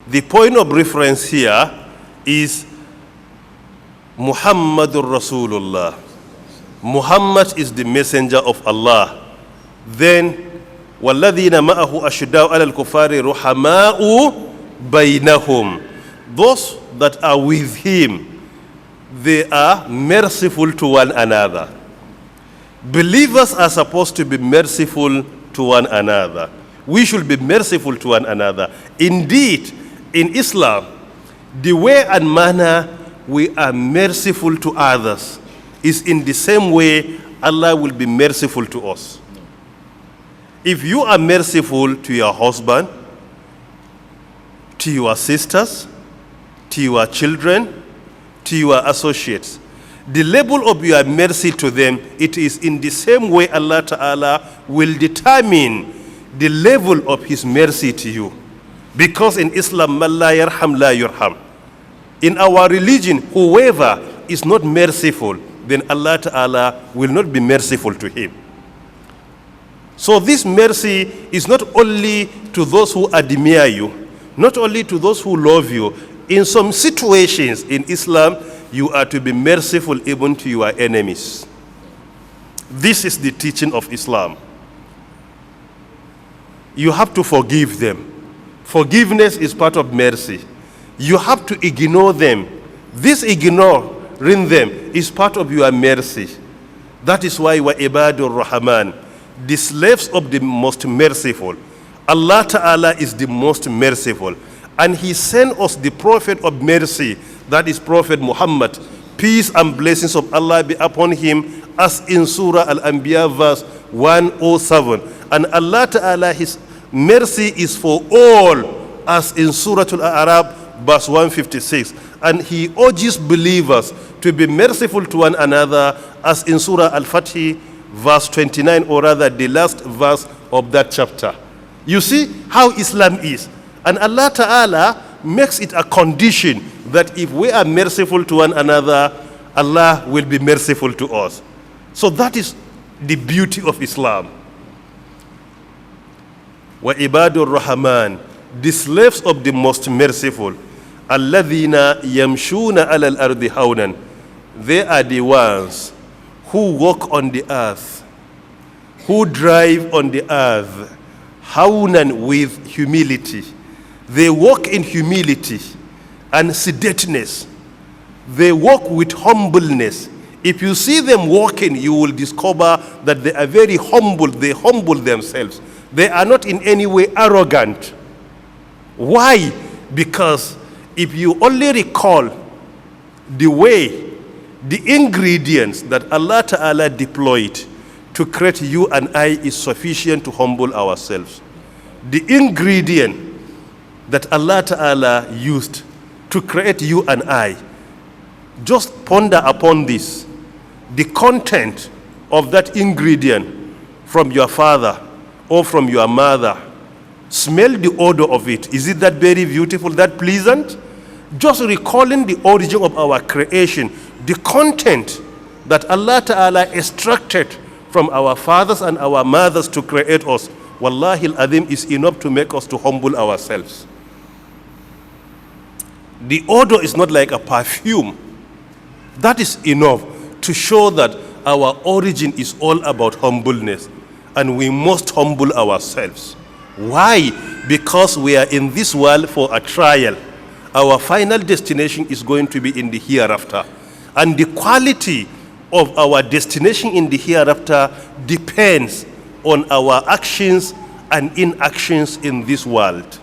The point of reference here is Muhammadur Rasulullah. Muhammad is the messenger of Allah. Then وَالَّذِينَ مَأَهُ أَشُدَّاءُ عَلَى الْكُفَّارِ رُحَمَاءُ بَيْنَهُم. Those that are with him, they are merciful to one another. Believers are supposed to be merciful to one another. We should be merciful to one another. Indeed, in Islam, the way and manner we are merciful to others is in the same way Allah will be merciful to us. If you are merciful to your husband, to your sisters, to your children, to your associates, the level of your mercy to them, it is in the same way Allah Ta'ala will determine the level of his mercy to you. Because in Islam, man la yarham la yurham. In our religion, whoever is not merciful, then Allah Ta'ala will not be merciful to him. So this mercy is not only to those who admire you, not only to those who love you. In some situations in Islam, you are to be merciful even to your enemies. This is the teaching of Islam. You have to forgive them. Forgiveness is part of mercy. You have to ignore them. This ignoring them is part of your mercy. That is why wa ibadur rahman, the slaves of the most merciful. Allah Ta'ala is the most merciful. And he sent us the prophet of mercy, that is Prophet Muhammad. Peace and blessings of Allah be upon him, as in Surah Al-Anbiya verse 107. And Allah Ta'ala, his mercy is for all, as in Surah Al-A'raf verse 156. And he urges believers to be merciful to one another, as in Surah Al-Fatih verse 29, or rather the last verse of that chapter. You see how Islam is. And Allah Ta'ala makes it a condition that if we are merciful to one another, Allah will be merciful to us. So that is the beauty of Islam. Wa ibadur rahman, the slaves of the most merciful, alladhina yamshuna alal ardi hawnan, they are the ones who walk on the earth, who drive on the earth, hawnan, with humility. They walk in humility and sedateness. They walk with humbleness. If you see them walking, you will discover that they are very humble. They humble themselves. They are not in any way arrogant. Why? Because if you only recall the way, the ingredients that Allah Ta'ala deployed to create you and I is sufficient to humble ourselves. The ingredient that Allah Ta'ala used to create you and I, just ponder upon this. The content of that ingredient from your father or from your mother, smell the odor of it. Is it that very beautiful, that pleasant? Just recalling the origin of our creation, the content that Allah Ta'ala extracted from our fathers and our mothers to create us, wallahi al-azim, is enough to make us to humble ourselves. The odor is not like a perfume. That is enough to show that our origin is all about humbleness, and we must humble ourselves. Why? Because we are in this world for a trial. Our final destination is going to be in the hereafter, and the quality of our destination in the hereafter depends on our actions and inactions in this world.